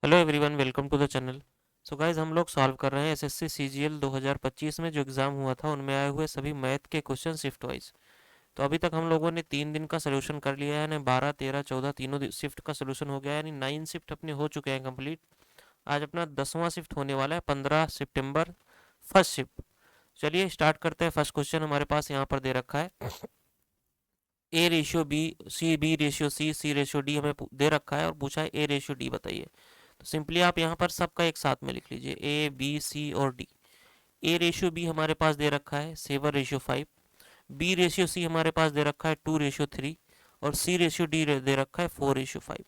Hello everyone, welcome to the channel. So guys, हम लोग solve कर रहे हैं एसएससी सीजीएल 2025 में जो एग्ज़ाम हुआ था उनमें आए हुए सभी मैथ के क्वेश्चन शिफ्ट वाइज। तो अभी तक हम लोगों ने 3 दिन का सोल्यूशन कर लिया है, यानी 12, 13, 14 तीनों शिफ्ट का सोल्यूशन हो गया है, यानी 9 शिफ्ट अपने हो चुके हैं कंप्लीट। आज अपना 10वां शिफ्ट होने वाला है, 15 सितंबर, फर्स्ट शिफ्ट। चलिए स्टार्ट करते हैं। फर्स्ट क्वेश्चन हमारे पास यहाँ पर दे रखा है, a ratio b, b ratio c ratio d हमें दे रखा है और पूछा है ए रेशियो डी बताइए। तो सिंपली आप यहाँ पर सबका एक साथ में लिख लीजिए, ए बी सी और डी। ए रेशियो बी हमारे पास दे रखा है 7:5, बी रेशियो सी हमारे पास दे रखा है 2:3 और सी रेशियो डी दे रखा है 4:5।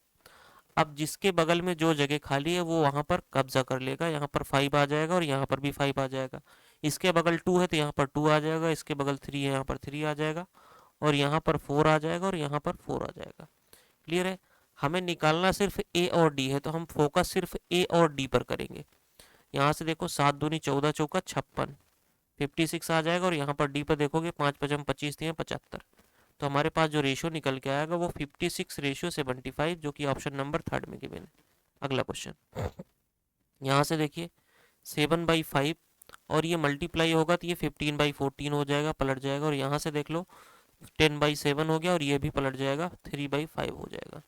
अब जिसके बगल में जो जगह खाली है वो वहाँ पर कब्जा कर लेगा, यहाँ पर 5 आ जाएगा और यहाँ पर भी 5 आ जाएगा। इसके बगल 2 है तो यहाँ पर 2 आ जाएगा, इसके बगल 3 है यहाँ पर 3 आ जाएगा और यहाँ पर 4 आ जाएगा और यहाँ पर 4 आ जाएगा। क्लियर है। हमें निकालना सिर्फ ए और डी है, तो हम फोकस सिर्फ ए और डी पर करेंगे। यहाँ से देखो, 7 दूनी 14, चौका 56, 56 आ जाएगा और यहाँ पर डी पर देखोगे 5 पचम 25 दिए 75। तो हमारे पास जो रेशियो निकल के आएगा वो 56:75, जो कि ऑप्शन नंबर 3 में गिवन है। अगला क्वेश्चन, यहाँ से देखिए 7/5 और ये मल्टीप्लाई होगा तो ये 15/14 हो जाएगा, पलट जाएगा। और यहाँ से देख लो 10/7 हो गया और ये भी पलट जाएगा, 3/5 हो जाएगा।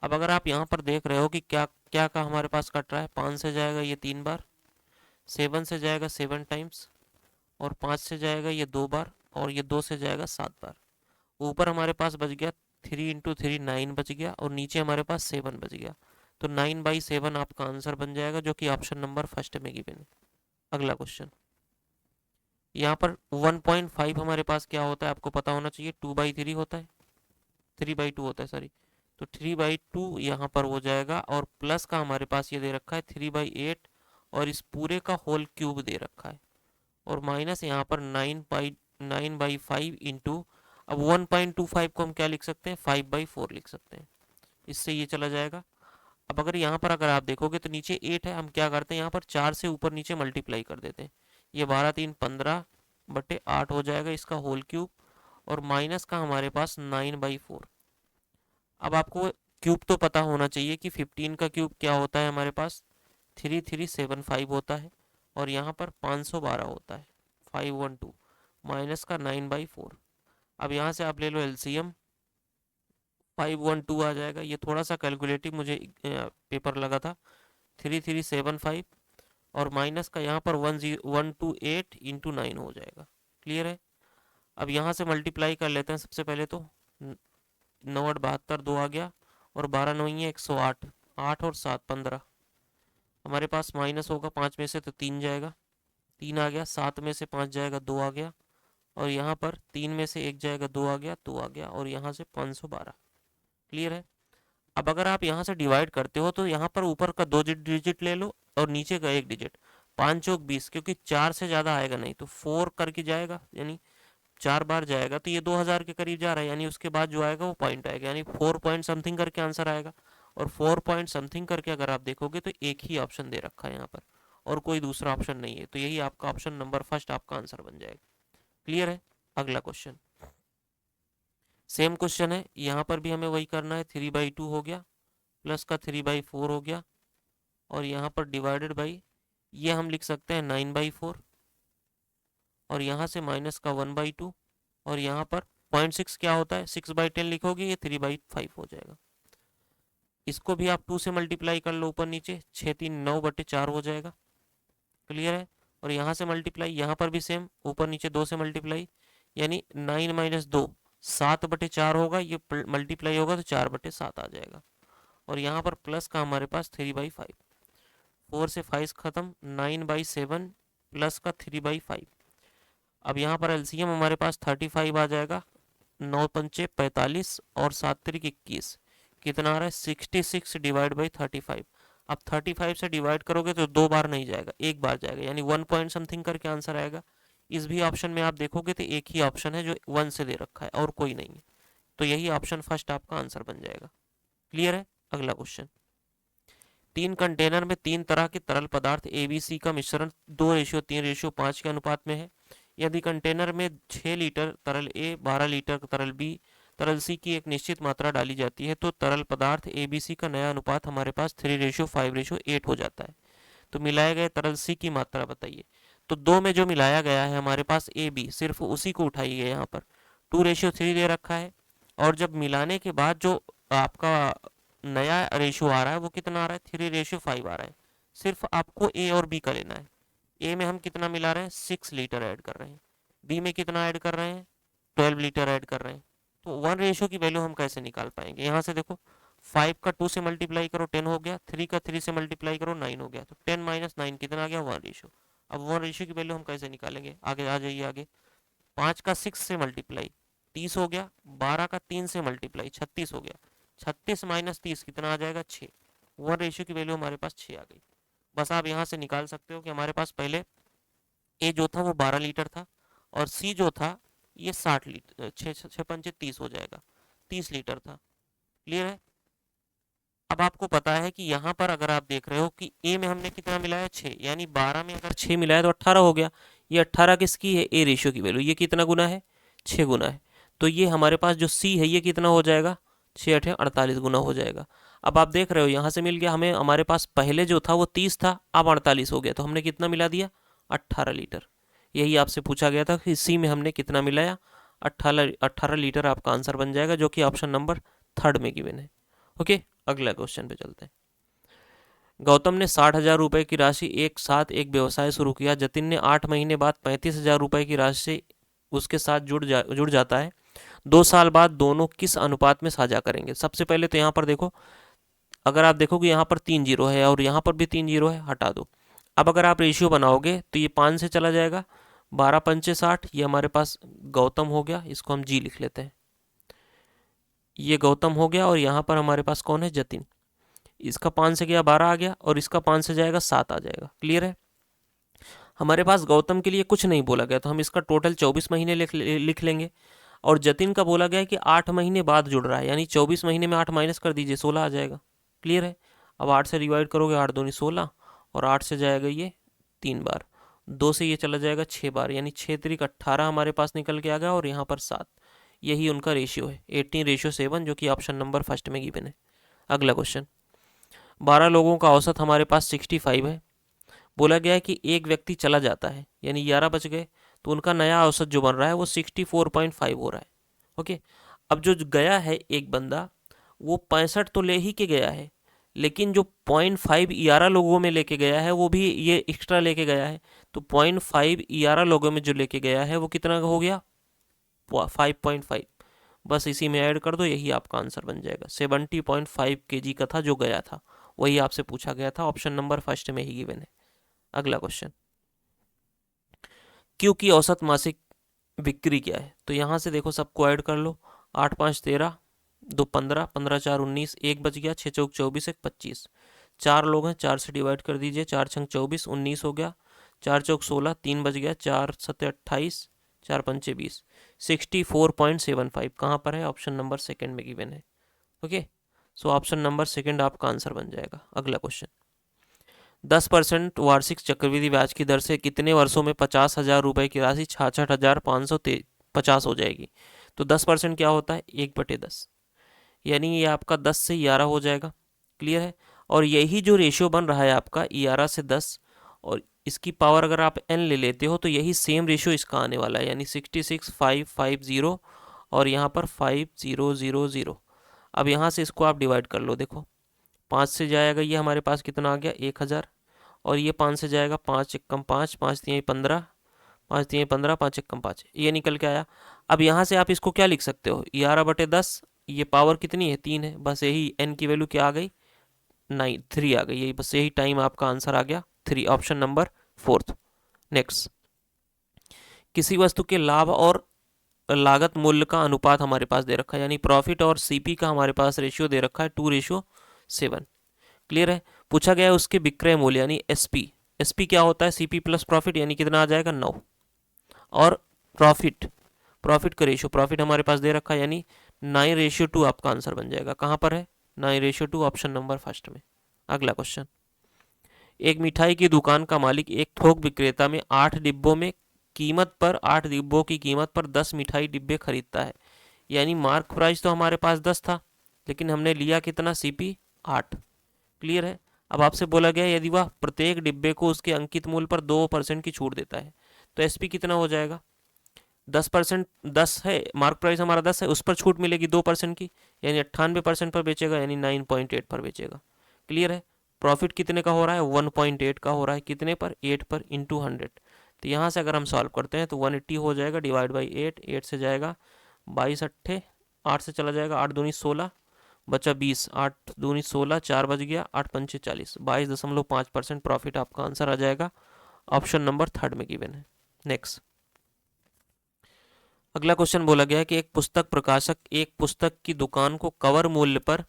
अब अगर आप यहाँ पर देख रहे हो कि क्या क्या का हमारे पास कट रहा है, 5 से जाएगा ये 3 बार, 7 से जाएगा 7 टाइम्स और 5 से जाएगा ये 2 बार और ये 2 से जाएगा 7 बार। ऊपर हमारे पास बच गया 3 × 3 9 बच गया और नीचे हमारे पास 7 बच गया। तो 9/7 आपका आंसर बन जाएगा, जो कि ऑप्शन नंबर फर्स्ट में गिवन है। अगला क्वेश्चन, यहाँ पर 1.5 हमारे पास क्या होता है आपको पता होना चाहिए, 2/3 होता है, 3/2 होता है सॉरी। तो 3/2 यहाँ पर हो जाएगा और प्लस का हमारे पास ये दे रखा है 3/8 और इस पूरे का होल क्यूब दे रखा है और माइनस यहाँ पर 9/5 इंटू, अब 1.25 को हम क्या लिख सकते हैं, 5/4 लिख सकते हैं। इससे ये चला जाएगा। अब अगर यहाँ पर अगर आप देखोगे तो नीचे 8 है, हम क्या करते हैं यहाँ पर 4 से ऊपर नीचे मल्टीप्लाई कर देते हैं। ये 12×3 = 15/8 हो जाएगा इसका होल क्यूब और माइनस का हमारे पास 9/4। अब आपको क्यूब तो पता होना चाहिए कि 15 का क्यूब क्या होता है, हमारे पास 3375 होता है और यहाँ पर 512 होता है, 512 माइनस का 9/4। अब यहाँ से आप ले लो एलसीएम, 512 आ जाएगा। ये थोड़ा सा कैलकुलेटिव मुझे पेपर लगा था, 3375 और माइनस का यहाँ पर 128 × 9 हो जाएगा। क्लियर है। अब यहाँ से मल्टीप्लाई कर लेते हैं सबसे पहले तो, 9×8 = 72, 2 आ गया और 12×9 = 108, 8 और 7 15। हमारे पास माइनस होगा 5 में से तो 3 जाएगा, 3 आ गया, 7 में से 5 जाएगा 2 आ गया और यहाँ पर 3 में से 1 जाएगा 2 आ गया, 2 आ गया और यहाँ से 512। क्लियर है। अब अगर आप यहाँ से डिवाइड करते हो तो यहाँ पर ऊपर का 2 डिजिट ले लो और नीचे का 1 डिजिट, 5 चौक 20, क्योंकि 4 से ज़्यादा आएगा नहीं तो 4 करके जाएगा, यानी 4 बार जाएगा तो ये 2000 के करीब जा रहा है, यानी उसके बाद जो आएगा वो पॉइंट आएगा, यानी 4 पॉइंट समथिंग करके आंसर आएगा। और 4 पॉइंट समथिंग करके अगर आप देखोगे तो एक ही ऑप्शन दे रखा है यहाँ पर और कोई दूसरा ऑप्शन नहीं है, तो यही आपका ऑप्शन नंबर फर्स्ट आपका आंसर बन जाएगा। क्लियर है। अगला क्वेश्चन, सेम क्वेश्चन है, यहाँ पर भी हमें वही करना है। 3/2 हो गया, प्लस का 3/4 हो गया और यहाँ पर डिवाइडेड बाई, ये हम लिख सकते हैं 9/4 और यहाँ से माइनस का 1/2 और यहाँ पर 0.6 क्या होता है, 6/10 लिखोगे ये 3/5 हो जाएगा। इसको भी आप 2 से मल्टीप्लाई कर लो ऊपर नीचे, 6×3 = 9/4 हो जाएगा। क्लियर है। और यहाँ से मल्टीप्लाई, यहाँ पर भी सेम, ऊपर नीचे 2 से मल्टीप्लाई, यानी 9 - 2 7/4 होगा, ये मल्टीप्लाई होगा तो 4/7 आ जाएगा। और यहाँ पर प्लस का हमारे पास 3/5, 4 से 5 खत्म, 9/7 प्लस का 3/5। अब यहाँ पर एलसीएम हमारे पास 35 आ जाएगा, 9×5 = 45 और 7×3 = 21, कितना आ रहा है 66 / 35। अब 35 से डिवाइड करोगे तो 2 बार नहीं जाएगा, 1 बार जाएगा, यानी 1 पॉइंट समथिंग करके आंसर आएगा। इस भी ऑप्शन में आप देखोगे तो एक ही ऑप्शन है जो 1 से दे रखा है और कोई नहीं है, तो यही ऑप्शन फर्स्ट आपका आंसर बन जाएगा। क्लियर है। अगला क्वेश्चन, 3 कंटेनर में 3 तरह के तरल पदार्थ ABC का मिश्रण 2:3:5 के अनुपात में है। यदि कंटेनर में 6 लीटर तरल A, 12 लीटर तरल B तरल सी की एक निश्चित मात्रा डाली जाती है तो तरल पदार्थ ABC का नया अनुपात हमारे पास 3:5:8 हो जाता है। तो मिलाए गए तरल सी की मात्रा बताइए। तो दो में जो मिलाया गया है हमारे पास AB, सिर्फ उसी को उठाइए। यहाँ पर 2:3 दे रखा है, और जब मिलाने के बाद जो आपका नया रेशियो आ रहा है वो कितना आ रहा है, 3:5 आ रहा है। सिर्फ आपको ए और बी का लेना है। ए में हम कितना मिला रहे हैं, 6 लीटर ऐड कर रहे हैं। बी में कितना ऐड कर रहे हैं, 12 लीटर ऐड कर रहे हैं। तो 1 रेशियो की वैल्यू हम कैसे निकाल पाएंगे, यहाँ से देखो 5 का 2 से मल्टीप्लाई करो 10 हो गया, 3 का 3 से मल्टीप्लाई करो 9 हो गया। तो 10 - 9 कितना आ गया, 1 रेशियो। अब 1 रेशियो की वैल्यू हम कैसे निकालेंगे, आगे आ जाइए आगे। 5 का 6 से मल्टीप्लाई 30 हो गया, 12 का 3 से मल्टीप्लाई 36 हो गया। 36 - 30 कितना आ जाएगा, 6। 1 रेशियो की वैल्यू हमारे पास 6 आ गई। बस आप यहाँ से निकाल सकते हो कि हमारे पास पहले ए जो था वो 12 लीटर था, और सी जो था ये 60 लीटर, 6×5 = 30 हो जाएगा, 30 लीटर था। क्लियर है। अब आपको पता है कि यहाँ पर अगर आप देख रहे हो कि ए में हमने कितना मिलाया, 6, यानी 12 में अगर 6 मिलाया तो 18 हो गया। ये 18 किसकी है, ए रेशियो की वैल्यू। ये कितना गुना है, 6 गुना है। तो ये हमारे पास जो सी है ये कितना हो जाएगा, 6×8 = 48 गुना हो जाएगा। अब आप देख रहे हो यहाँ से मिल गया हमें, हमारे पास पहले जो था वो 30 था, अब 48 हो गया। तो हमने कितना मिला दिया, 18 लीटर। यही आपसे पूछा गया था कि सी में हमने कितना मिलाया, 18 लीटर आपका आंसर बन जाएगा, जो कि ऑप्शन नंबर 3 में गिवन है। ओके, अगला क्वेश्चन पे चलते हैं। गौतम ने 60,000 रुपए की राशि एक साथ एक व्यवसाय शुरू किया। जतिन ने 8 महीने बाद 35,000 रुपए की राशि उसके साथ जुड़ जाता है। 2 साल बाद दोनों किस अनुपात में साझा करेंगे। सबसे पहले तो यहाँ पर देखो, अगर आप देखोगे यहाँ पर 3 जीरो है और यहाँ पर भी 3 जीरो है, हटा दो। अब अगर आप रेशियो बनाओगे तो ये 5 से चला जाएगा, 12×5 = 60। ये हमारे पास गौतम हो गया, इसको हम जी लिख लेते हैं। ये गौतम हो गया, और यहाँ पर हमारे पास कौन है, जतिन। इसका 5 से गया 12 आ गया, और इसका 5 से जाएगा 7 आ जाएगा। क्लियर है। हमारे पास गौतम के लिए कुछ नहीं बोला गया, तो हम इसका टोटल 24 महीने लिख लेंगे। और जतिन का बोला गया है कि 8 महीने बाद जुड़ रहा है, यानी 24 महीने में 8 माइनस कर दीजिए, 16 आ जाएगा। क्लियर है। अब 8 से डिवाइड करोगे, 8 दूनी 16, और 8 से जाएगा ये 3 बार, 2 से ये चला जाएगा 6 बार, यानी 6×3 = 18 हमारे पास निकल के आ गया, और यहाँ पर 7। यही उनका रेशियो है, 18:7, जो कि ऑप्शन नंबर फर्स्ट में गिवन है। अगला क्वेश्चन। 12 लोगों का औसत हमारे पास 65 है। बोला गया है कि एक व्यक्ति चला जाता है, यानी 11 बच गए, तो उनका नया औसत जो बन रहा है वो 64.5 हो रहा है। ओके। अब जो गया है एक बंदा, वो 65 तो ले ही के गया है, लेकिन जो 0.5 11 लोगों में लेके गया है वो भी ये एक्स्ट्रा लेके गया है। तो 0.5 11 लोगों में जो लेके गया है वो कितना हो गया, 5.5। बस इसी में ऐड कर दो, यही आपका आंसर बन जाएगा। 70.5 kg का था जो गया था, वही आपसे पूछा गया था, ऑप्शन नंबर फर्स्ट में ही गिवन है। अगला क्वेश्चन। क्यू की औसत मासिक बिक्री क्या है। तो यहाँ से देखो सबको ऐड कर लो, 8×5 = 13, 2 15, 15×4 = 19, 1 बच गया, 6×4 = 24, 1 25। 4 लोग हैं, 4 से डिवाइड कर दीजिए, 4×6 = 24, 19 हो गया, 4×4 = 16, 3 बच गया, 4×7 = 28, 4×5 = 20। 64.75 कहाँ पर है, ऑप्शन नंबर सेकंड में गिवन है। Okay, so option number second आपका आंसर बन जाएगा। अगला क्वेश्चन। 10% वार्षिक चक्रवृद्धि ब्याज की दर से कितने वर्षों में 50,000 रुपए की राशि 66,550 हो जाएगी। तो 10% क्या होता है, 1/10, यानी ये आपका 10 से 11 हो जाएगा। क्लियर है। और यही जो रेशियो बन रहा है आपका 11 से 10, और इसकी पावर अगर आप n ले लेते हो तो यही सेम रेशियो इसका आने वाला है, यानी 66,550, और यहाँ पर 5000। अब यहाँ से इसको आप डिवाइड कर लो, देखो 5 से जाएगा ये हमारे पास कितना आ गया, 1000, और ये 5 से जाएगा, 5 × 5, 5 × 3 = 15, 5 × 3 = 15, 5 × 5, ये निकल के आया। अब यहाँ से आप इसको क्या लिख सकते हो, 11/10, ये पावर कितनी है, 3 है, बस यही n की वैल्यू क्या आ गई, 3 आ गई, यही बस यही टाइम आपका आंसर आ गया 3, ऑप्शन नंबर 4। नेक्स्ट। किसी वस्तु के लाभ और लागत मूल्य का अनुपात हमारे पास दे रखा है, यानी प्रॉफिट और सीपी का हमारे पास रेशियो दे रखा है 2:7। क्लियर है। पूछा गया है उसके विक्रय मूल्य, यानी एसपी। एसपी क्या होता है, सीपी प्लस प्रॉफिट, यानी कितना आ जाएगा, 9। और प्रॉफिट, प्रॉफिट का रेशियो, प्रॉफिट हमारे पास दे रखा है, यानी 9:2 आपका आंसर बन जाएगा। कहाँ पर है, 9:2, ऑप्शन नंबर फर्स्ट में। अगला क्वेश्चन। एक मिठाई की दुकान का मालिक एक थोक विक्रेता में 8 डिब्बों की कीमत पर 10 मिठाई डिब्बे खरीदता है। यानी मार्क प्राइस तो हमारे पास 10 था, लेकिन हमने लिया कितना, सीपी 8। क्लियर है। अब आपसे बोला गया यदि वह प्रत्येक डिब्बे को उसके अंकित मूल्य पर 2% की छूट देता है तो एसपी कितना हो जाएगा। 10%, 10 है मार्क प्राइस हमारा, 10 है, उस पर छूट मिलेगी 2% की, यानी 98% पर बेचेगा, यानी 9.8 पर बेचेगा। क्लियर है। प्रॉफिट कितने का हो रहा है, 1.8 का हो रहा है, कितने पर, 8 पर इंटू 100। तो यहाँ से अगर हम सॉल्व करते हैं तो 180 हो जाएगा, डिवाइड बाई 8, 8 से जाएगा 22 अट्ठे, 8 से चला जाएगा, 8 दूनी 16, बचा 20, 8 दूनी 16, 4 बच गया, 8 पंचे 40, 22.5% प्रॉफिट आपका आंसर आ जाएगा। ऑप्शन नंबर थर्ड में गिवन है। नेक्स्ट, अगला क्वेश्चन बोला गया है कि एक पुस्तक प्रकाशक एक पुस्तक की दुकान को कवर मूल्य पर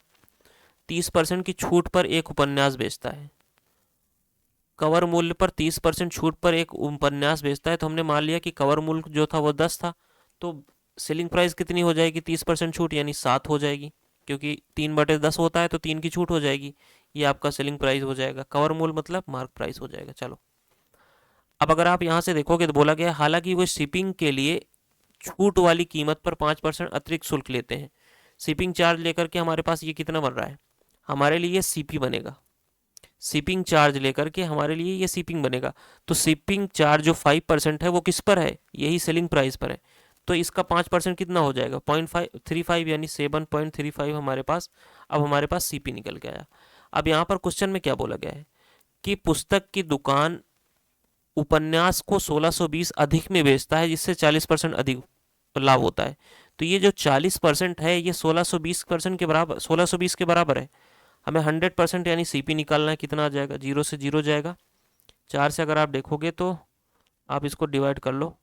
30% की छूट पर एक उपन्यास बेचता है। कवर मूल्य पर 30% छूट पर एक उपन्यास बेचता है, तो हमने मान लिया कि कवर मूल्य जो था वो 10 था, तो सेलिंग प्राइस कितनी हो जाएगी, 30% छूट यानी 7 हो जाएगी, क्योंकि 3/10 होता है तो 3 की छूट हो जाएगी, ये आपका सेलिंग प्राइस हो जाएगा। कवर मूल्य मतलब मार्क प्राइस हो जाएगा। चलो, अब अगर आप यहाँ से देखोगे तो बोला गया हालांकि वो शिपिंग के लिए छूट वाली कीमत पर 5% अतिरिक्त शुल्क लेते हैं। शिपिंग चार्ज लेकर के हमारे पास ये कितना बन रहा है, हमारे लिए ये सीपी बनेगा। शिपिंग चार्ज लेकर के हमारे लिए ये शिपिंग बनेगा, तो शिपिंग चार्ज जो 5% है वो किस पर है, यही सेलिंग प्राइस पर है, तो इसका 5% कितना हो जाएगा, 0.35 यानी 7.35 हमारे पास। अब हमारे पास सीपी निकल के आया। अब यहाँ पर क्वेश्चन में क्या बोला गया है कि पुस्तक की दुकान उपन्यास को 1620 अधिक में बेचता है, जिससे 40% अधिक लाभ होता है। तो ये जो 40% है ये 1620% के बराबर, 1620 के बराबर है। हमें 100% यानी सीपी निकालना है, कितना आ जाएगा, 0 से 0 जाएगा, 4 से अगर आप देखोगे तो आप इसको डिवाइड कर लो,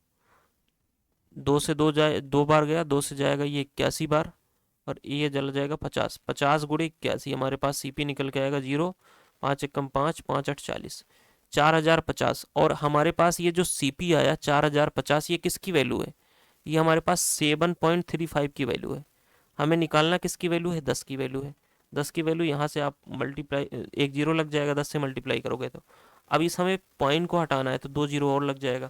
2 से 2 जाए, 2 बार गया, 2 से जाएगा ये 81 बार, और ये जल जाएगा 50, 50 गुणे 81, हमारे पास सीपी निकल के आएगा 0, 5 एकम 5, 5 8 40, 4050। और हमारे पास ये जो सीपी आया 4050, ये किसकी वैल्यू है, ये हमारे पास 7.35 की वैल्यू है। हमें निकालना किसकी वैल्यू है, 10 की वैल्यू है। 10 की वैल्यू यहाँ से आप मल्टीप्लाई, एक जीरो लग जाएगा 10 से मल्टीप्लाई करोगे तो। अब इस हमें पॉइंट को हटाना है तो 2 जीरो और लग जाएगा।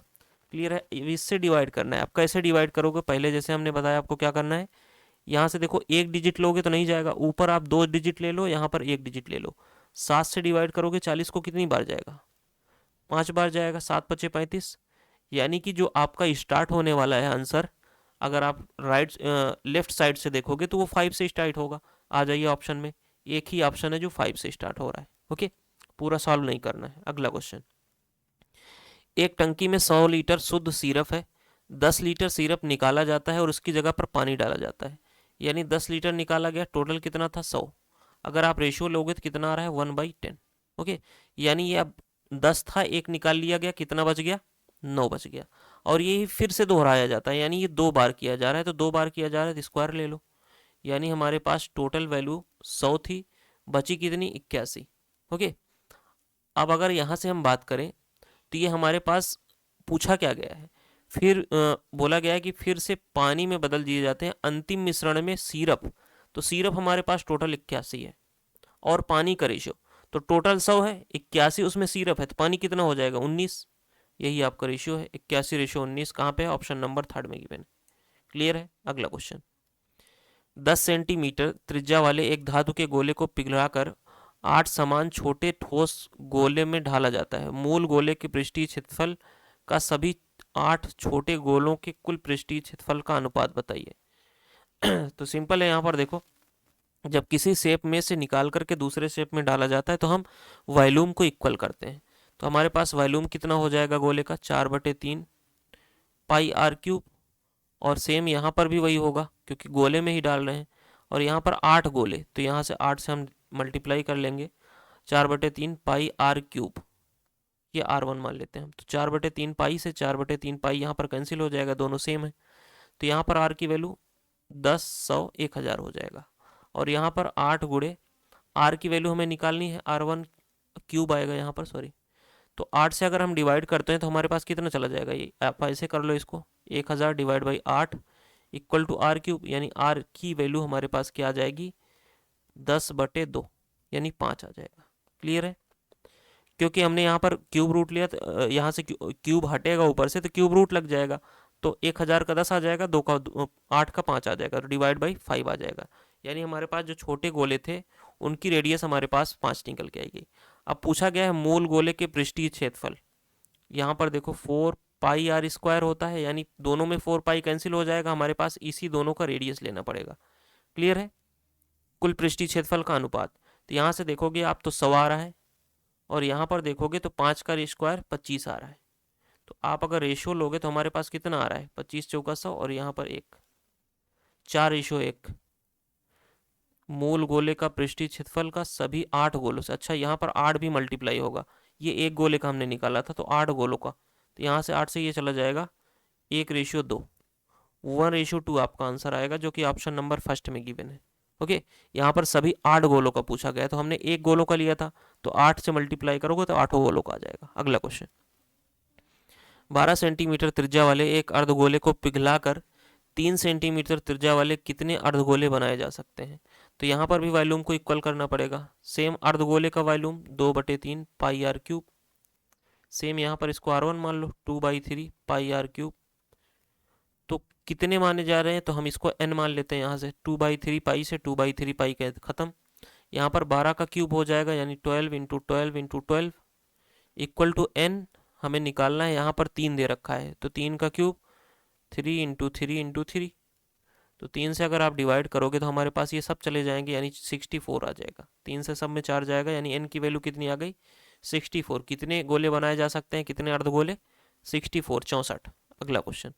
क्लियर है। इससे डिवाइड करना है। आप कैसे डिवाइड करोगे, पहले जैसे हमने बताया आपको क्या करना है, यहाँ से देखो एक डिजिट लोगे तो नहीं जाएगा, ऊपर आप 2 डिजिट ले लो, यहाँ पर 1 डिजिट ले लो। 7 से डिवाइड करोगे 40 को, कितनी बार जाएगा, 5 बार जाएगा, 7 पचे 35, यानी कि जो आपका स्टार्ट होने वाला है आंसर, अगर आप लेफ्ट साइड से देखोगे तो वो 5 से स्टार्ट होगा। आ जाइए ऑप्शन में, एक ही ऑप्शन है जो 5 से स्टार्ट हो रहा है। ओके, पूरा सॉल्व नहीं करना है। अगला क्वेश्चन, एक टंकी में 100 लीटर शुद्ध सिरप है, 10 लीटर सिरप निकाला जाता है और उसकी जगह पर पानी डाला जाता है, यानी 10 लीटर निकाला गया, टोटल कितना था 100। अगर आप रेशियो लोगे तो कितना आ रहा है, 1/10। ओके, यानी ये अब 10 था, एक निकाल लिया गया, कितना बच गया, 9 बच गया। और ये फिर से दोहराया जाता है, यानी ये 2 बार किया जा रहा है, तो 2 बार किया जा रहा है तो स्क्वायर ले लो, यानी हमारे पास टोटल वैल्यू 100 थी, बची कितनी, 81। ओके, अब अगर यहाँ से हम बात करें तो ये हमारे पास पूछा क्या गया है, फिर बोला गया है कि फिर से पानी में बदल दिए जाते हैं अंतिम मिश्रण में सिरप। तो सिरप हमारे पास टोटल 81 है, और पानी का रेशियो तो टोटल 100 है, 81 उसमें सिरप है, तो पानी कितना हो जाएगा, 19। यही आपका रेशियो है, 81 रेशियो 19, कहाँ पे है, ऑप्शन नंबर थर्ड में गिवन है। क्लियर है। अगला क्वेश्चन, 10 सेंटीमीटर त्रिज्या वाले एक धातु के गोले को पिघलाकर 8 समान छोटे ठोस गोले में ढाला जाता है। मूल गोले के पृष्ठीय क्षेत्रफल का सभी 8 छोटे गोलों के कुल पृष्ठीय क्षेत्रफल का अनुपात बताइए। तो सिंपल है, यहाँ पर देखो, जब किसी शेप में से निकाल करके दूसरे शेप में डाला जाता है तो हम वॉल्यूम को इक्वल करते हैं। तो हमारे पास वॉल्यूम कितना हो जाएगा गोले का, 4/3 पाई आर क्यूब, और सेम यहाँ पर भी वही होगा क्योंकि गोले में ही डाल रहे हैं, और यहाँ पर 8 गोले, तो यहाँ से 8 से हम मल्टीप्लाई कर लेंगे, 4/3 पाई आर क्यूब, ये R1 मान लेते हैं हम, तो 4/3 पाई से 4/3 पाई यहाँ पर कैंसिल हो जाएगा, दोनों सेम है, तो यहाँ पर R की वैल्यू 10, 100, 1000 हो जाएगा। और यहाँ पर 8 गुणे R की वैल्यू हमें निकालनी है, R1 क्यूब आएगा यहाँ पर, सॉरी, तो 8 से अगर हम डिवाइड करते हैं तो हमारे पास कितना चला जाएगा, ये आप ऐसे कर लो इसको, 1000 divide by 8 equal to R cube, यानी R की वैल्यू हमारे पास क्या आ जाएगी, 10/2 यानी 5 आ जाएगा। क्लियर है। क्योंकि हमने यहाँ पर क्यूब रूट लिया, तो यहाँ से क्यूब हटेगा ऊपर से तो क्यूब रूट लग जाएगा, तो 1000 का 10 आ जाएगा, 2 का 8 का 5 आ जाएगा, तो डिवाइड बाई 5 आ जाएगा। यानी हमारे पास जो छोटे गोले थे उनकी रेडियस हमारे पास 5 निकल के आएगी। अब पूछा गया है मूल गोले के पृष्ठीय क्षेत्रफल। यहाँ पर देखो 4 पाई r² होता है, यानी दोनों में 4 पाई कैंसिल हो जाएगा, हमारे पास इसी दोनों का रेडियस लेना पड़ेगा। क्लियर है? कुल पृष्ठीय क्षेत्रफल का अनुपात, तो यहाँ से देखोगे आप तो 100 आ रहा है, और यहाँ पर देखोगे तो 5 का स्क्वायर 25 आ रहा है। तो आप अगर रेशियो लोगे तो हमारे पास कितना आ रहा है, 25 चौका 100, और यहाँ पर 1, 4:1। मूल गोले का पृष्ठीय क्षेत्रफल का सभी 8 गोलों से, अच्छा यहाँ पर 8 भी मल्टीप्लाई होगा, ये एक गोले का हमने निकाला था तो 8 गोलों का, तो यहाँ से 8 से ये चला जाएगा 1:2, 1:2 आपका आंसर आएगा, जो कि ऑप्शन नंबर फर्स्ट में गिवन है। ओके, यहाँ पर सभी 8 गोलों का पूछा गया, तो हमने एक गोलों का लिया था, तो 8 से मल्टीप्लाई करोगे तो 8 गोलों का आ जाएगा। अगला क्वेश्चन, 12 सेंटीमीटर त्रिज्या वाले एक अर्धगोले को पिघलाकर 3 सेंटीमीटर त्रिज्या वाले कितने अर्धगोले बनाए जा सकते हैं? तो यहाँ पर भी वॉल्यूम को इक्वल करना पड़ेगा। सेम अर्धगोले का वॉल्यूम 2/3 πr³। सेम यहाँ पर इसको r1 मान लो, 2/3 πr³। तो कितने माने जा रहे हैं, तो हम इसको n मान लेते हैं। यहाँ से 2/3 पाई से 2/3 पाई का खत्म। यहाँ पर 12 का क्यूब हो जाएगा, यानी 12 × 12 × 12 इक्वल टू n हमें निकालना है। यहाँ पर 3 दे रखा है, तो 3 का क्यूब 3 × 3 × 3, तो 3 से अगर आप डिवाइड करोगे तो हमारे पास ये सब चले जाएंगे, यानी 64 आ जाएगा। 3 से सब में 4 जाएगा, यानी n की वैल्यू कितनी आ गई, 64। कितने गोले बनाए जा सकते हैं, कितने अर्धगोले, 64, 64। अगला क्वेश्चन,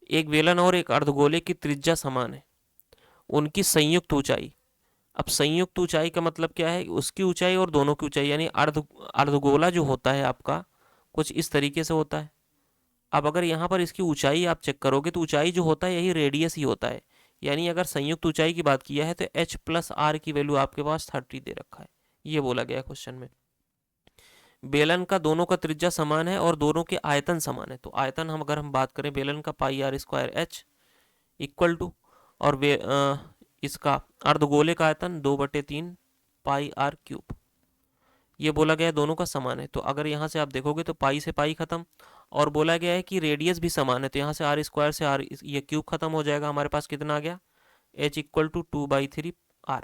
एक बेलन और एक अर्धगोले की त्रिज्या समान है, उनकी संयुक्त ऊंचाई। अब संयुक्त ऊंचाई का मतलब क्या है, उसकी ऊंचाई और दोनों की ऊंचाई, यानी अर्धगोला जो होता है आपका कुछ इस तरीके से होता है। अब अगर यहाँ पर इसकी ऊंचाई आप चेक करोगे तो ऊंचाई जो होता है यही रेडियस ही होता है, यानी अगर संयुक्त ऊंचाई की बात किया है तो h+r की वैल्यू आपके पास 30 दे रखा है, ये बोला गया क्वेश्चन में। बेलन का दोनों का त्रिज्या समान है और दोनों के आयतन समान है, तो आयतन हम अगर बात करें बेलन का πr² h इक्वल टू, और इसका अर्धगोले का आयतन 2/3 πr³, ये बोला गया है दोनों का समान है। तो अगर यहाँ से आप देखोगे तो पाई से पाई खत्म, और बोला गया है कि रेडियस भी समान है, तो यहाँ से r² से r ये क्यूब खत्म हो जाएगा, हमारे पास कितना आ गया, h इक्वल टू 2/3 r।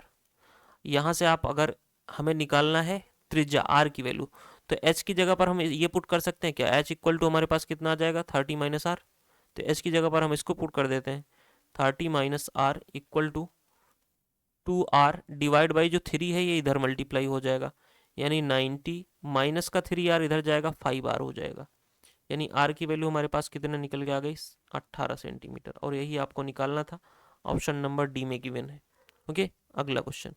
यहाँ से आप अगर हमें निकालना है त्रिज्या r की वैल्यू, तो h की जगह पर हम ये पुट कर सकते हैं क्या, h इक्वल टू हमारे पास कितना आ जाएगा 30 - r, तो h की जगह पर हम इसको पुट कर देते हैं 30 - r equal to 2r divide by जो 3 है ये इधर मल्टीप्लाई हो जाएगा, यानी 90 माइनस का 3r इधर जाएगा, 5r हो जाएगा, यानी r की वैल्यू हमारे पास कितने निकल के आ गई, 18 सेंटीमीटर, और यही आपको निकालना था, ऑप्शन नंबर डी में गिवन है। ओके, अगला क्वेश्चन,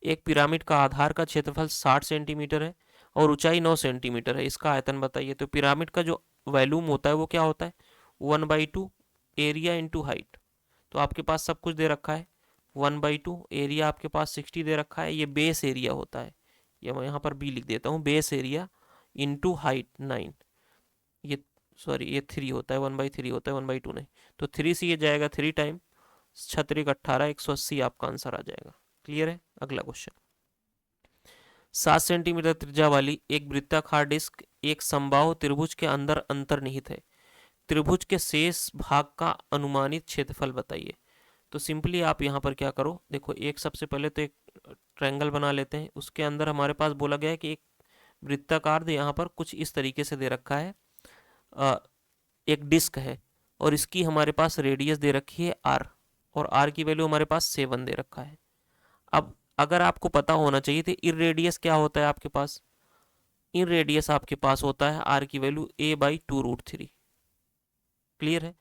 एक पिरामिड का आधार का क्षेत्रफल 60 सेंटीमीटर है और ऊंचाई 9 सेंटीमीटर है, इसका आयतन बताइए। तो पिरामिड का जो वॉल्यूम होता है वो क्या होता है, 1/2 एरिया इंटू हाइट। तो आपके पास सब कुछ दे रखा है, 1/2 एरिया आपके पास 60 दे रखा है, ये बेस एरिया होता है, ये मैं यहाँ पर बी लिख देता हूँ, बेस एरिया इंटू हाइट 9, ये सॉरी ये 3 होता है, 1/3 होता है, 1/2 नहीं, तो 3 से ये जाएगा 3 टाइम 6 × 18, 180 आपका आंसर आ जाएगा। क्लियर है? अगला क्वेश्चन, 7 सेंटीमीटर त्रिज्या वाली एक वृत्ताकार डिस्क एक समबाहु त्रिभुज के अंदर अंतर्निहित है, त्रिभुज के शेष भाग का अनुमानित क्षेत्रफल बताइए। तो सिंपली आप यहाँ पर क्या करो, देखो एक सबसे पहले तो एक ट्रायंगल बना लेते हैं, उसके अंदर हमारे पास बोला गया है कि एक वृत्ताकार यहाँ पर कुछ इस तरीके से दे रखा है, एक डिस्क है और इसकी हमारे पास रेडियस दे रखी है r, और r की वैल्यू हमारे पास 7 दे रखा है। अब अगर आपको पता होना चाहिए तो इरेडियस क्या होता है आपके पास, इरेडियस आपके पास होता है r की वैल्यू a/2√3। क्लियर है?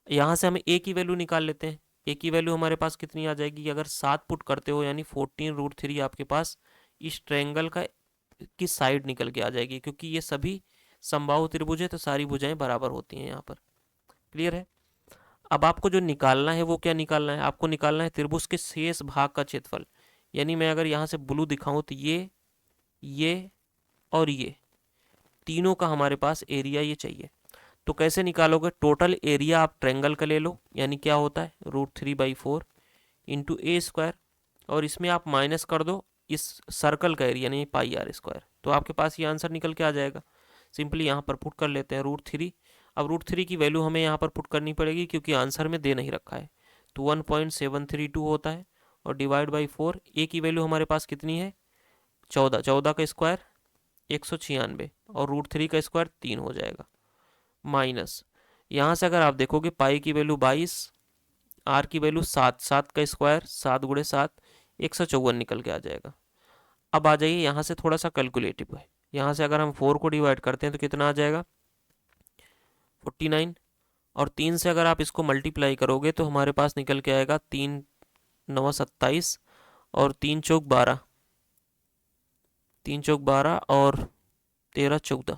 यहाँ से हमें a की वैल्यू निकाल लेते हैं, a की वैल्यू हमारे पास कितनी आ जाएगी, अगर 7 पुट करते हो यानी 14√3 आपके पास इस ट्रायंगल का की साइड निकल के आ जाएगी, क्योंकि ये सभी समबाहु त्रिभुज है तो सारी भुजाएं बराबर होती हैं यहाँ पर। क्लियर है? अब आपको जो निकालना है वो क्या निकालना है, आपको निकालना है त्रिभुज के शेष भाग का क्षेत्रफल, यानी मैं अगर यहाँ से ब्लू दिखाऊं तो ये और ये तीनों का हमारे पास एरिया ये चाहिए। तो कैसे निकालोगे, टोटल एरिया आप ट्रायंगल का ले लो, यानी क्या होता है √3/4 इंटू a², और इसमें आप माइनस कर दो इस सर्कल का एरिया यानी πr², तो आपके पास ये आंसर निकल के आ जाएगा। सिंपली यहाँ पर पुट कर लेते हैं √3, अब √3 की वैल्यू हमें यहाँ पर पुट करनी पड़ेगी क्योंकि आंसर में दे नहीं रखा है। तो 1.732 होता है और डिवाइड बाई 4, ए की वैल्यू हमारे पास कितनी है 14, 14 का स्क्वायर 196 और √3 का स्क्वायर 3 हो जाएगा, माइनस यहाँ से अगर आप देखोगे पाई की वैल्यू 22, आर की वैल्यू 7, 7 का स्क्वायर 7 गुणे 7 154 निकल के आ जाएगा। अब आ जाइए यहाँ से थोड़ा सा कैलकुलेटिव है, यहाँ से अगर हम 4 को डिवाइड करते हैं तो कितना आ जाएगा 49, और 3 से अगर आप इसको मल्टीप्लाई करोगे तो हमारे पास निकल के आएगा 3 9 27 और 3 चौक 12, 3 चौक 12 और 13 14,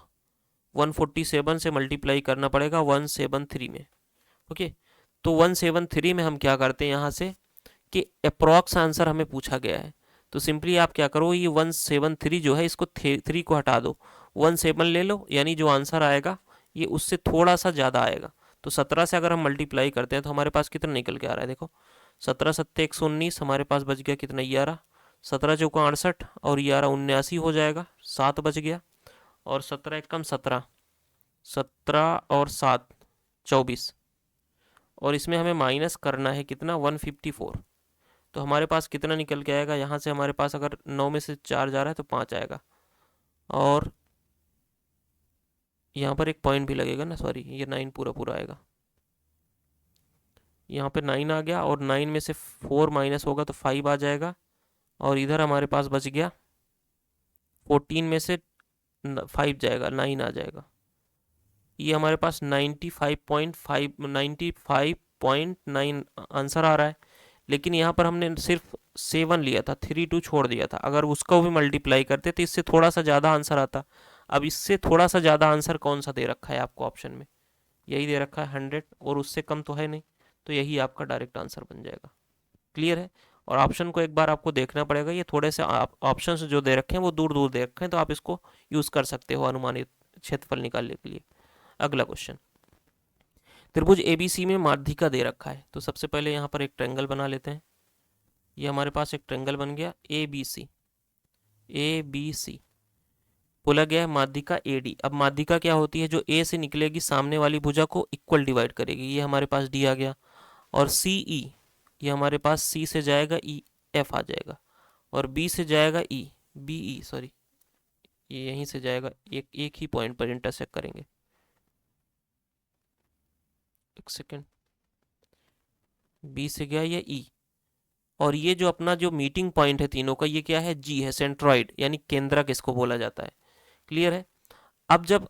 147 से मल्टीप्लाई करना पड़ेगा 173 में। ओके, तो 173 में हम क्या करते हैं यहाँ से कि अप्रॉक्स आंसर हमें पूछा गया है, तो सिंपली आप क्या करो ये 173 जो है इसको 3 को हटा दो, 17 ले लो, यानी जो आंसर आएगा ये उससे थोड़ा सा ज़्यादा आएगा। तो 17 से अगर हम मल्टीप्लाई करते हैं तो हमारे पास कितना निकल के आ रहा है, देखो 17 सत्ते 119, हमारे पास बच गया कितना 11, 17 चौका 68 और 11 79 हो जाएगा, 7 बच गया, और 17 एकम 17, 17 और 7 24, और इसमें हमें माइनस करना है कितना 154। तो हमारे पास कितना निकल के आएगा, यहाँ से हमारे पास अगर 9 में से 4 जा रहा है तो 5 आएगा, और यहाँ पर एक पॉइंट भी लगेगा ना, सॉरी ये 9 पूरा पूरा आएगा, यहाँ पे 9 आ गया, और 9 में से 4 माइनस होगा तो 5 आ जाएगा, और इधर हमारे पास बच गया 14 में से 5 जाएगा 9 आ जाएगा, ये हमारे पास 95.9 आंसर आ रहा है। लेकिन यहाँ पर हमने सिर्फ 7 लिया था, 32 छोड़ दिया था, अगर उसको भी मल्टीप्लाई करते तो इससे थोड़ा सा ज़्यादा आंसर आता। अब इससे थोड़ा सा ज़्यादा आंसर कौन सा दे रखा है आपको ऑप्शन में, यही दे रखा है 100, और उससे कम तो है नहीं, तो यही आपका डायरेक्ट आंसर बन जाएगा। क्लियर है? और ऑप्शन को एक बार आपको देखना पड़ेगा, ये थोड़े से ऑप्शन जो दे रखे हैं वो दूर दूर दे रखे हैं, तो आप इसको यूज़ कर सकते हो अनुमानित क्षेत्रफल निकालने के लिए। अगला क्वेश्चन, त्रिभुज एबीसी में माध्यिका दे रखा है, तो सबसे पहले यहाँ पर एक ट्रायंगल बना लेते हैं। ये हमारे पास एक ट्रायंगल बन गया ए बी सी, ए बी सी बोला गया है माध्यिका ए डी। अब माध्यिका क्या होती है, जो ए से निकलेगी सामने वाली भुजा को इक्वल डिवाइड करेगी, ये हमारे पास डी आ गया, और सी ई ये हमारे पास सी से जाएगा ई एफ आ जाएगा, और बी से जाएगा ई बी ई सॉरी ये यहीं से जाएगा, एक ही पॉइंट पर इंटरसेक्ट करेंगे। एक सेकेंड, बी से गया ये ई, और ये जो अपना जो मीटिंग पॉइंट है तीनों का ये क्या है, जी है, सेंट्रॉइड यानी केंद्रक इसको बोला जाता है। क्लियर है? अब जब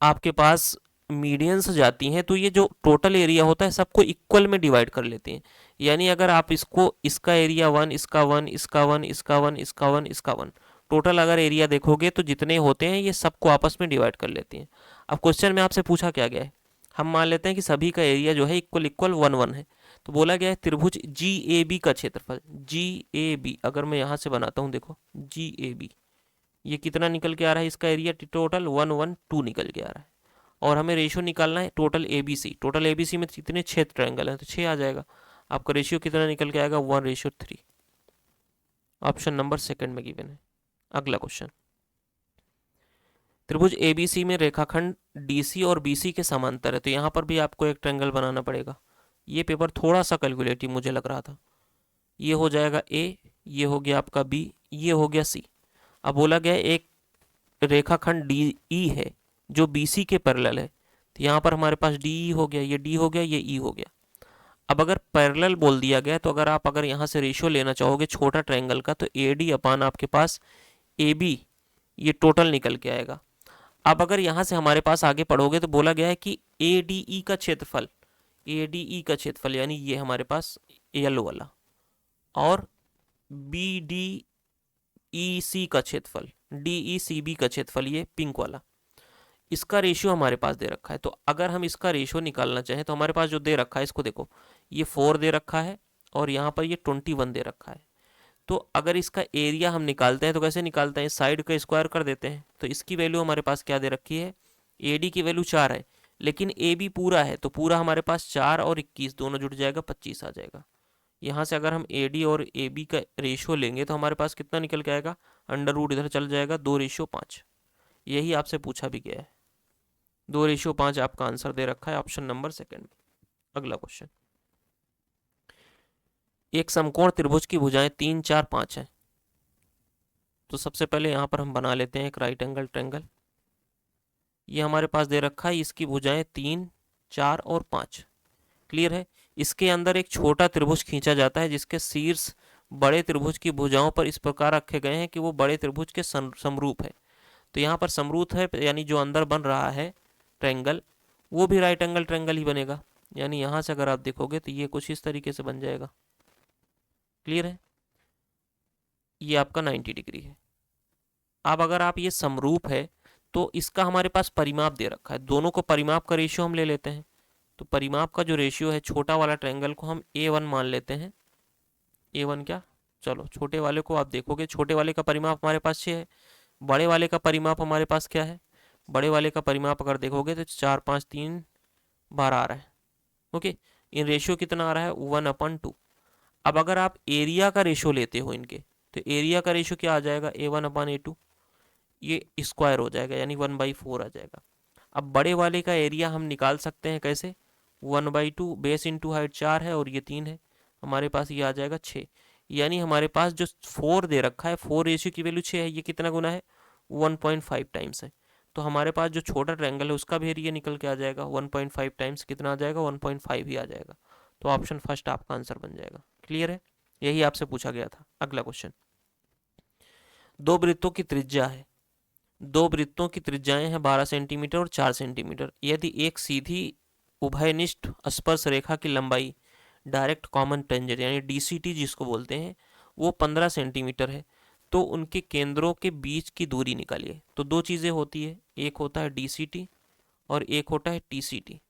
आपके पास मीडियंस जाती हैं तो ये जो टोटल एरिया होता है सबको इक्वल में डिवाइड कर लेते हैं, यानी अगर आप इसको इसका एरिया 1, इसका 1, इसका 1, इसका 1, इसका 1, इसका 1, टोटल अगर एरिया देखोगे तो जितने होते हैं ये सबको आपस में डिवाइड कर लेते हैं। अब क्वेश्चन में आपसे पूछा क्या गया है, हम मान लेते हैं कि सभी का एरिया जो है इक्वल इक्वल 1 1 है, तो बोला गया है त्रिभुज जी ए बी का क्षेत्रफल, जी ए बी अगर मैं यहाँ से बनाता हूँ देखो जी ए बी, ये कितना निकल के आ रहा है, इसका एरिया टोटल 1 1 2 निकल के आ रहा है, और हमें रेशियो निकालना है total a b c. Total a b c में कितने 6 ट्रायंगल हैं तो 6 आ जाएगा, आपका रेशियो कितना निकल के आएगा 1:3। ऑप्शन नंबर सेकंड में गिवन है। अगला क्वेश्चन, त्रिभुज एबीसी में रेखाखंड डीसी और बीसी के समांतर है, तो यहाँ पर भी आपको एक ट्रायंगल बनाना पड़ेगा। ये पेपर थोड़ा सा कैलकुलेटिव मुझे लग रहा था। ये हो जाएगा ए, ये हो गया आपका बी, ये हो गया सी। अब बोला गया एक रेखाखंड डी ई है जो बीसी के पैरेलल है, तो यहाँ पर हमारे पास डी ई हो गया, ये डी हो गया, ये ई हो गया। अब अगर पैरेलल बोल दिया गया तो अगर यहाँ से रेशियो लेना चाहोगे छोटा ट्रायंगल का, तो ए डी अपान आपके पास ए बी ये टोटल निकल के आएगा। अब अगर यहाँ से हमारे पास आगे पढ़ोगे तो बोला गया है कि ए डी ई का क्षेत्रफल, ए डी ई का क्षेत्रफल यानी ये हमारे पास येलो वाला, और बी डी ई सी का क्षेत्रफल, डी ई सी बी का क्षेत्रफल ये पिंक वाला, इसका रेशियो हमारे पास दे रखा है। तो अगर हम इसका रेशियो निकालना चाहें तो हमारे पास जो दे रखा है इसको देखो, ये 4 दे रखा है और यहाँ पर ये 21 दे रखा है। तो अगर इसका एरिया हम निकालते हैं तो कैसे निकालते हैं, साइड का स्क्वायर कर देते हैं। तो इसकी वैल्यू हमारे पास क्या दे रखी है, ए डी की वैल्यू 4 है, लेकिन ए बी पूरा है तो पूरा हमारे पास 4 और 21 दोनों जुड़ जाएगा, 25 आ जाएगा। यहाँ से अगर हम ए डी और ए बी का रेशियो लेंगे तो हमारे पास कितना निकल के आएगा, अंडर रूट इधर चल जाएगा, 2:5। यही आपसे पूछा भी गया है। 2:5 आपका आंसर दे रखा है ऑप्शन नंबर सेकंड। अगला क्वेश्चन, एक समकोण त्रिभुज की भुजाएं 3, 4, 5 है। तो सबसे पहले यहाँ पर हम बना लेते हैं एक राइट एंगल ट्रायंगल। ये हमारे पास दे रखा है, इसकी भुजाएं 3, 4 और 5। क्लियर है। इसके अंदर एक छोटा त्रिभुज खींचा जाता है जिसके शीर्ष बड़े त्रिभुज की भुजाओं पर इस प्रकार रखे गए हैं कि वो बड़े त्रिभुज के समरूप है। तो यहाँ पर समरूप है, यानी जो अंदर बन रहा है ट्रायंगल वो भी राइट एंगल ट्रायंगल ही बनेगा। यानी यहाँ से अगर आप देखोगे तो ये कुछ इस तरीके से बन जाएगा। क्लियर है। ये आपका 90 डिग्री है। अब अगर आप ये समरूप है तो इसका हमारे पास परिमाप दे रखा है। दोनों को परिमाप का रेशियो हम ले लेते हैं। तो परिमाप का जो रेशियो है, छोटा वाला ट्रायंगल को हम A1 मान लेते हैं। A1 क्या, चलो छोटे वाले को आप देखोगे, छोटे वाले का परिमाप हमारे पास 6 है। बड़े वाले का परिमाप हमारे पास क्या है, बड़े वाले का परिमाप अगर देखोगे तो 4, 5, 3, 12 आ रहा है। ओके, इन रेशियो कितना आ रहा है, 1/2। अब अगर आप एरिया का रेशियो लेते हो इनके, तो एरिया का रेशियो क्या आ जाएगा, A1/A2। ये स्क्वायर हो जाएगा, यानी 1/4 आ जाएगा। अब बड़े वाले का एरिया हम निकाल सकते हैं कैसे, 1/2, बेस इंटू हाइट 4 है और ये 3 है, हमारे पास ये आ जाएगा 6। यानी हमारे पास जो 4 दे रखा है, 4 रेशियो की वैल्यू 6 है, ये कितना गुना है, 1.5 टाइम्स है। तो हमारे पास जो छोटा ट्रायंगल है उसका भी एरिया निकल के आ जाएगा 1.5 टाइम्स, कितना आ जाएगा, 1.5 ही आ जाएगा। तो ऑप्शन फर्स्ट आपका आंसर बन जाएगा। क्लियर है, यही आपसे पूछा गया था। अगला क्वेश्चन, दो वृत्तों की त्रिज्या है, दो वृत्तों की त्रिज्याएं हैं 12 सेंटीमीटर और 4 सेंटीमीटर। यदि एक सीधी उभयनिष्ठ स्पर्श रेखा की लंबाई, डायरेक्ट कॉमन टेंजेंट यानी डीसीटी जिसको बोलते हैं, वो 15 सेंटीमीटर है, तो उनके केंद्रों के बीच की दूरी निकालिए। तो दो चीज़ें होती है, एक होता है डीसीटी और एक होता है टीसीटी।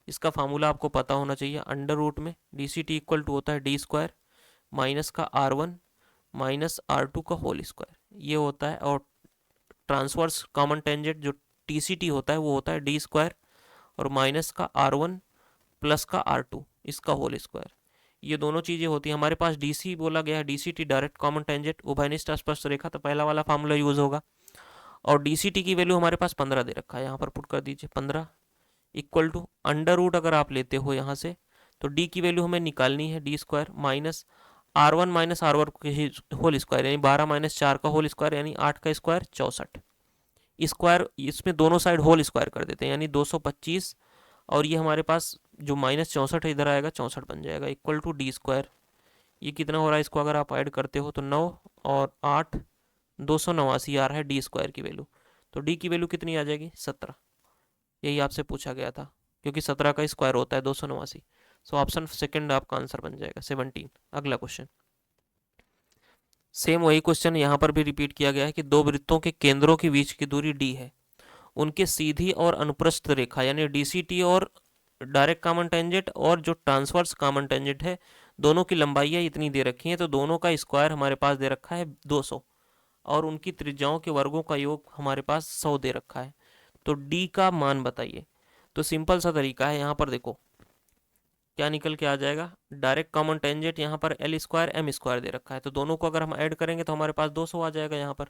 इसका फार्मूला आपको पता होना चाहिए। अंडर रूट में डीसीटी इक्वल टू होता है D² माइनस का R1 माइनस R2 का होल स्क्वायर, ये होता है। और ट्रांसवर्स कॉमन टेंजेंट जो टीसीटी होता है वो होता है D² और माइनस का R1 प्लस का R2 इसका होल स्क्वायर। ये दोनों चीज़ें होती हैं। हमारे पास डीसी बोला गया है, डीसीटी डायरेक्ट कॉमन टेंजेंट उभयनिष्ठ स्पर्श रेखा, तो पहला वाला फार्मूला यूज होगा। और डीसीटी की वैल्यू हमारे पास 15 दे रखा है, यहाँ पर पुट कर दीजिए 15 इक्वल टू अंडर रूट अगर आप लेते हो यहाँ से तो डी की वैल्यू हमें निकालनी है D² minus R1 minus R1 whole square, यानी 12 माइनस 4 का होल स्क्वायर, यानी 8 का स्क्वायर 64 स्क्वायर, इसमें दोनों साइड होल स्क्वायर कर देते हैं, यानी 225। और ये हमारे पास जो -64 है इधर आएगा, 64 बन जाएगा इक्वल टू D²। ये कितना हो रहा है, इसको अगर आप ऐड करते हो तो 9 और 8 289 आ रहा है D² की वैल्यू। तो डी की वैल्यू कितनी आ जाएगी, 17। यही आपसे पूछा गया था, क्योंकि 17 का स्क्वायर होता है 289। सो ऑप्शन सेकंड आपका आंसर बन जाएगा 17। अगला क्वेश्चन, सेम वही क्वेश्चन यहाँ पर भी रिपीट किया गया है कि दो वृत्तों के केंद्रों के बीच की दूरी d है, उनके सीधी और अनुप्रस्थ रेखा यानी डीसीटी और डायरेक्ट कॉमन टेंजेंट और जो ट्रांसवर्स कॉमन टेंजेंट है, दोनों की लंबाइयाँ इतनी दे रखी हैं। तो दोनों का स्क्वायर हमारे पास दे रखा है 200 और उनकी त्रिज्याओं के वर्गों का योग हमारे पास 100 दे रखा है। तो डी का मान बताइए। तो सिंपल सा तरीका है, यहाँ पर देखो क्या निकल के आ जाएगा, डायरेक्ट कॉमन टेंजेंट यहाँ पर L² M² दे रखा है, तो दोनों को अगर हम ऐड करेंगे तो हमारे पास 200 आ जाएगा यहाँ पर।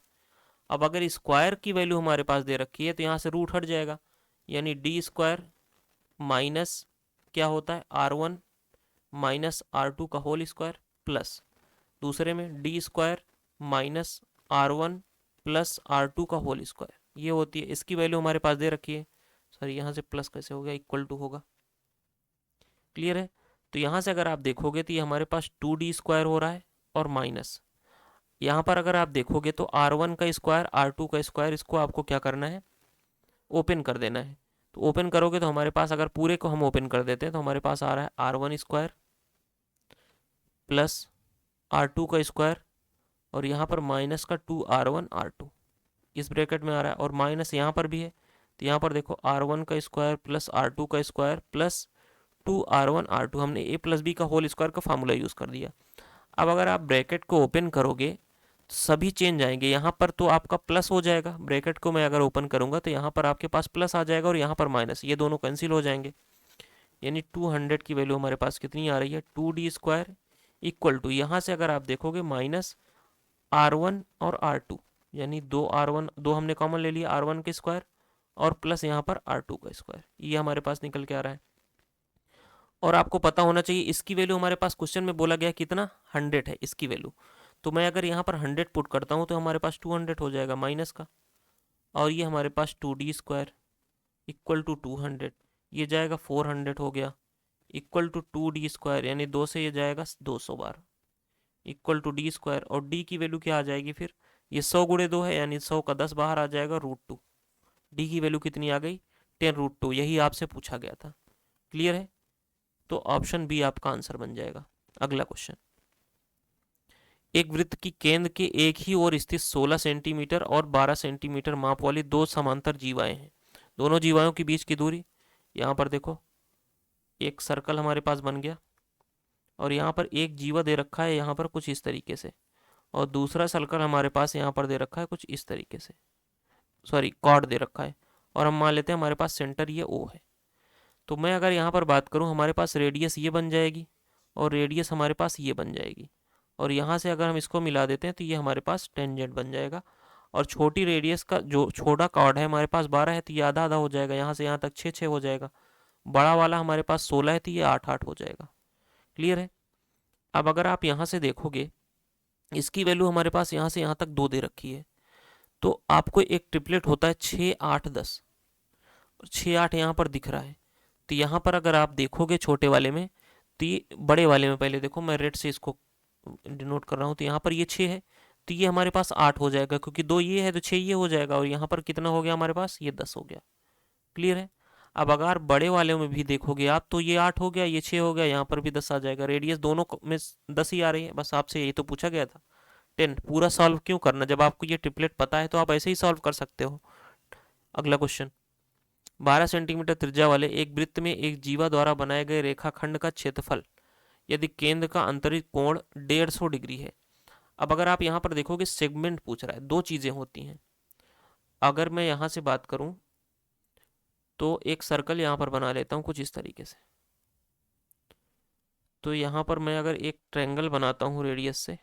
अब अगर स्क्वायर की वैल्यू हमारे पास दे रखी है तो यहाँ से रूट हट जाएगा, यानी D² माइनस क्या होता है R1 माइनस R2 का होल स्क्वायर प्लस दूसरे में D² minus R1 plus R2 का होल स्क्वायर, ये होती है। इसकी वैल्यू हमारे पास दे रखी है, सॉरी यहाँ से प्लस कैसे हो गया, इक्वल टू होगा। क्लियर है। तो यहाँ से अगर आप देखोगे तो ये हमारे पास 2D² हो रहा है और माइनस यहाँ पर अगर आप देखोगे तो R1 का स्क्वायर R2 का स्क्वायर, इसको आपको क्या करना है, ओपन कर देना है। तो ओपन करोगे तो हमारे पास, अगर पूरे को हम ओपन कर देते हैं तो हमारे पास आ रहा है R1² प्लस R2 का स्क्वायर और यहाँ पर माइनस का 2R1 R2 इस ब्रैकेट में आ रहा है, और माइनस यहाँ पर भी है। तो यहाँ पर देखो R1 का स्क्वायर प्लस R2 का स्क्वायर प्लस 2R1 R2, हमने a प्लस बी का होल स्क्वायर का फार्मूला यूज़ कर दिया। अब अगर आप ब्रैकेट को ओपन करोगे तो सभी चेंज आएंगे, यहाँ पर तो आपका प्लस हो जाएगा, ब्रैकेट को मैं अगर ओपन करूँगा तो यहाँ पर आपके पास प्लस आ जाएगा और यहाँ पर माइनस, ये दोनों कैंसिल हो जाएंगे। यानी 200 की वैल्यू हमारे पास कितनी आ रही है, 2D² इक्वल टू, यहाँ से अगर आप देखोगे माइनस R1 और R2, यानी 2R1, दो हमने कॉमन ले लिया R1 के स्क्वायर और प्लस यहाँ पर R2 का स्क्वायर, ये हमारे पास निकल के आ रहा है। और आपको पता होना चाहिए इसकी वैल्यू हमारे पास क्वेश्चन में बोला गया कितना 100 है इसकी वैल्यू। तो मैं अगर यहाँ पर 100 पुट करता हूँ तो हमारे पास 200 हो जाएगा माइनस का, और ये हमारे पास 2d² इक्वल टू 200, ये जाएगा 400 हो गया, इक्वल टू 2d², यानी 2 से ये जाएगा 200 बार, इक्वल टू d²। और d की वैल्यू क्या आ जाएगी फिर, ये 100 गुणे 2 है, यानी 100 का 10 बाहर आ जाएगा √2। d की वैल्यू कितनी आ गई 10√2, यही आपसे पूछा गया था। क्लियर है? तो ऑप्शन बी आपका आंसर बन जाएगा। अगला क्वेश्चन, एक वृत्त की केंद्र के एक ही ओर स्थित 16 सेंटीमीटर और 12 सेंटीमीटर माप वाली दो समांतर जीवाएं हैं। दोनों जीवाओं के बीच की दूरी, यहाँ पर देखो एक सर्कल हमारे पास बन गया, और यहाँ पर एक जीवा दे रखा है यहाँ पर कुछ इस तरीके से, और दूसरा सर्कल हमारे पास यहाँ पर दे रखा है कुछ इस तरीके से, सॉरी कॉर्ड दे रखा है, और हम मान लेते हैं हमारे पास सेंटर ये ओ है। तो मैं अगर यहाँ पर बात करूँ, हमारे पास रेडियस ये बन जाएगी और रेडियस हमारे पास ये बन जाएगी, और यहाँ से अगर हम इसको मिला देते हैं तो ये हमारे पास टेंजेंट बन जाएगा। और छोटी रेडियस का जो छोटा कॉर्ड है हमारे पास 12 है तो ये आधा आधा हो जाएगा, यहाँ से यहाँ तक 6 हो जाएगा। बड़ा वाला हमारे पास 16 है तो ये 8 हो जाएगा। क्लियर है? अब अगर आप यहाँ से देखोगे, इसकी वैल्यू हमारे पास यहाँ से यहाँ तक 2 दे रखी है, तो आपको एक ट्रिपलेट होता है 6 8 10, और 6 8 यहाँ पर दिख रहा है। तो यहाँ पर अगर आप देखोगे छोटे वाले में, तो ये बड़े वाले में पहले देखो, मैं रेड से इसको डिनोट कर रहा हूँ, तो यहाँ पर ये 6 है तो ये हमारे पास 8 हो जाएगा, क्योंकि 2 ये है तो 6 ये हो जाएगा, और यहाँ पर कितना हो गया हमारे पास, ये 10 हो गया। क्लियर है? अब अगर बड़े वाले में भी देखोगे आप, तो ये 8 हो गया, ये 6 हो गया, यहाँ पर भी 10 आ जाएगा। रेडियस दोनों में 10 ही आ रही है, बस आपसे यही तो पूछा गया था। 10 पूरा सॉल्व क्यों करना, जब आपको ये ट्रिपलेट पता है तो आप ऐसे ही सॉल्व कर सकते हो। अगला क्वेश्चन, 12 सेंटीमीटर त्रिज्या वाले एक वृत्त में एक जीवा द्वारा बनाए गए रेखाखंड का क्षेत्रफल यदि केंद्र का अंतरित कोण 150 डिग्री है। अब अगर आप यहाँ पर देखोगे सेगमेंट पूछ रहा है, दो चीजें होती हैं। अगर मैं यहाँ से बात करूं तो एक सर्कल यहाँ पर बना लेता हूँ कुछ इस तरीके से, तो यहाँ पर मैं अगर एक ट्रायंगल बनाता हूँ रेडियस से,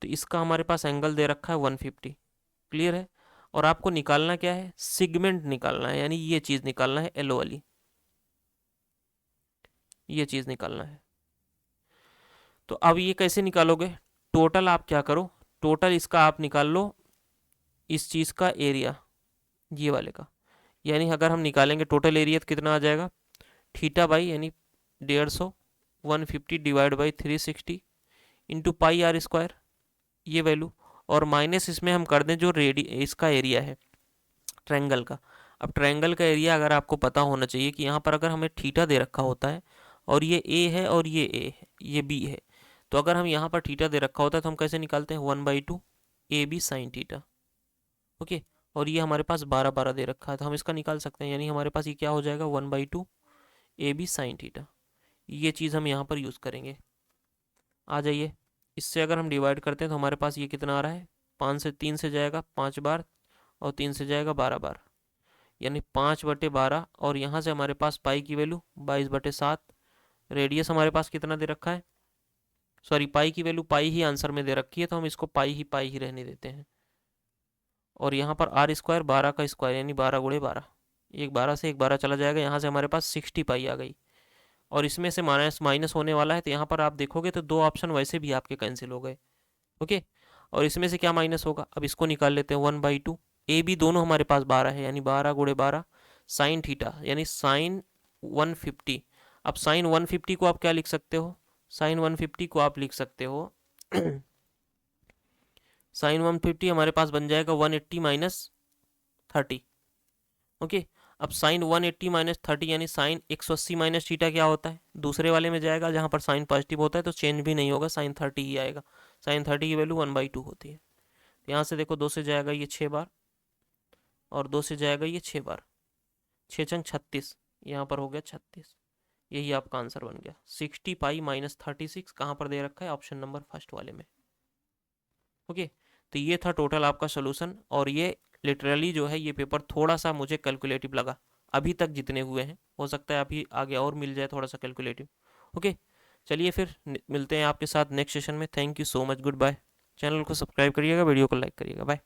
तो इसका हमारे पास एंगल दे रखा है 150। क्लियर है? और आपको निकालना क्या है, सेगमेंट निकालना है, यानी ये चीज निकालना है एलो वाली, ये चीज निकालना है। तो अब ये कैसे निकालोगे, टोटल आप क्या करो, टोटल इसका आप निकाल लो इस चीज का एरिया, ये वाले का, यानी अगर हम निकालेंगे टोटल एरिया तो कितना आ जाएगा, थीटा बाई यानी 150 150 divide by 360 into pi r square, ये वैल्यू, और माइनस इसमें हम कर दें जो इसका एरिया है ट्रायंगल का। अब ट्रायंगल का एरिया अगर आपको पता होना चाहिए कि यहाँ पर अगर हमें थीटा दे रखा होता है, और ये ए है और ये ए है, ये बी है, तो अगर हम यहाँ पर थीटा दे रखा होता है तो हम कैसे निकालते हैं 1/2 a b sine theta. Okay, और ये हमारे पास 12 12 दे रखा है तो हम इसका निकाल सकते हैं, यानी हमारे पास ये क्या हो जाएगा 1/2 ए बी साइन थीटा। ये चीज़ हम यहाँ पर यूज़ करेंगे। आ जाइए, इससे अगर हम डिवाइड करते हैं तो हमारे पास ये कितना आ रहा है, 5 से 3 से जाएगा 5 बार, और 3 से जाएगा 12 बार, यानी 5/12, और यहाँ से हमारे पास पाई की वैल्यू 22/7। रेडियस हमारे पास कितना दे रखा है, सॉरी पाई की वैल्यू पाई ही आंसर में दे रखी है, तो हम इसको पाई ही रहने देते हैं। और यहाँ पर आर स्क्वायर 12 का स्क्वायर, यानी 12 गुणे 12, एक 12 से एक 12 चला जाएगा, यहाँ से हमारे पास 60 पाई आ गई, और इसमें से माइनस माइनस होने वाला है, तो यहाँ पर आप देखोगे तो 2 ऑप्शन वैसे भी आपके कैंसिल हो गए। ओके, और इसमें से क्या माइनस होगा, अब इसको निकाल लेते हैं 1/2, ए बी दोनों हमारे पास 12 है, यानी 12 गुणे 12 साइन थीटा, यानी साइन 150। अब साइन 150 को आप क्या लिख सकते हो, साइन 150 को आप लिख सकते हो साइन 150 हमारे पास बन जाएगा 180 माइनस 30। ओके, अब साइन 180 माइनस 30 यानी साइन 180 माइनस थीटा क्या होता है, दूसरे वाले में जाएगा जहाँ पर साइन पॉजिटिव होता है, तो चेंज भी नहीं होगा, साइन 30 ही आएगा। साइन 30 की वैल्यू 1/2 होती है। तो यहाँ से देखो 2 से जाएगा ये 6 बार, और 2 से जाएगा ये 6 बार, 6 छंग 36, यहाँ पर हो गया 36। यही आपका आंसर बन गया 60 पाई माइनस 36, कहाँ पर दे रखा है, ऑप्शन नंबर फर्स्ट वाले में। ओके, तो ये था टोटल आपका सोल्यूशन, और ये लिटरली जो है ये पेपर थोड़ा सा मुझे कैलकुलेटिव लगा अभी तक जितने हुए हैं, हो सकता है अभी आगे और मिल जाए थोड़ा सा कैलकुलेटिव। ओके, चलिए फिर मिलते हैं आपके साथ नेक्स्ट सेशन में। Thank you so much, good bye. Channel को सब्सक्राइब करिएगा, वीडियो को लाइक करिएगा, बाय।